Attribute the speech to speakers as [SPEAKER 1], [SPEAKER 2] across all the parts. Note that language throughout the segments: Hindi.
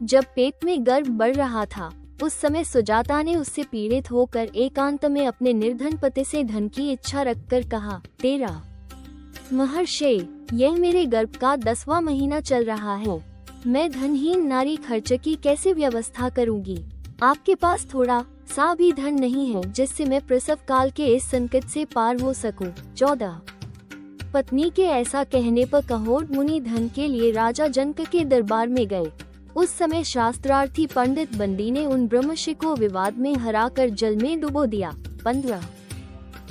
[SPEAKER 1] जब पेट में गर्भ बढ़ रहा था, उस समय सुजाता ने उससे पीड़ित होकर एकांत में अपने निर्धन पति से धन की इच्छा रखकर कहा, तेरा महर्षि, यह मेरे गर्भ का 10वां महीना चल रहा है। मैं धनहीन नारी खर्च की कैसे व्यवस्था करूंगी? आपके पास थोड़ा सा भी धन नहीं है जिससे मैं प्रसव काल के इस संकट से पार हो सकूं। 14। पत्नी के ऐसा कहने पर कहोड मुनि धन के लिए राजा जनक के दरबार में गए। उस समय शास्त्रार्थी पंडित बंदी ने उन ब्रह्मर्षि को विवाद में हराकर जल में डुबो दिया। 15।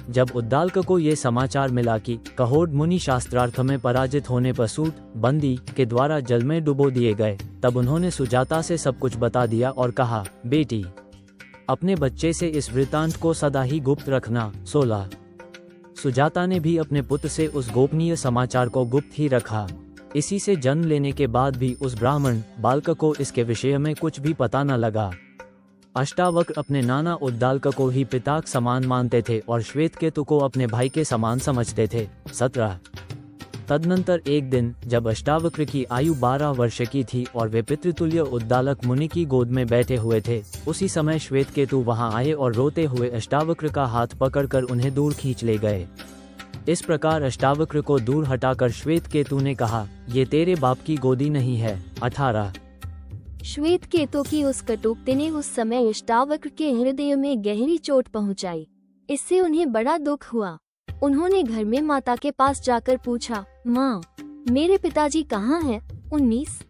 [SPEAKER 2] जब उद्दालक को ये समाचार मिला कि कहोड मुनि शास्त्रार्थ में पराजित होने पर सूत बंदी के द्वारा जल में डुबो दिए गए, तब उन्होंने सुजाता से सब कुछ बता दिया और कहा, बेटी, अपने बच्चे से इस वृतांत को सदा ही गुप्त रखना। 16। सुजाता ने भी अपने पुत्र से उस गोपनीय समाचार को गुप्त ही रखा। इसी से जन्म लेने के बाद भी उस ब्राह्मण बालक को इसके विषय में कुछ भी पता न लगा। अष्टावक्र अपने नाना उद्दालक को ही पिता के समान मानते थे और श्वेतकेतु को अपने भाई के समान समझते थे। 17। तदनंतर एक दिन जब अष्टावक्र की आयु 12 वर्ष की थी और वे पितृतुल्य उद्दालक मुनि की गोद में बैठे हुए थे, उसी समय श्वेतकेतु वहां आए और रोते हुए अष्टावक्र का हाथ पकड़कर उन्हें दूर खींच ले गए। इस प्रकार अष्टावक्र को दूर हटाकर श्वेतकेतु ने कहा, ये तेरे बाप की गोदी नहीं है। 18।
[SPEAKER 1] श्वेतकेतु की उस कटुक्ति ने उस समय अष्टावक्र के हृदय में गहरी चोट पहुंचाई। इससे उन्हें बड़ा दुख हुआ। उन्होंने घर में माता के पास जाकर पूछा, माँ, मेरे पिताजी कहाँ हैं? 19।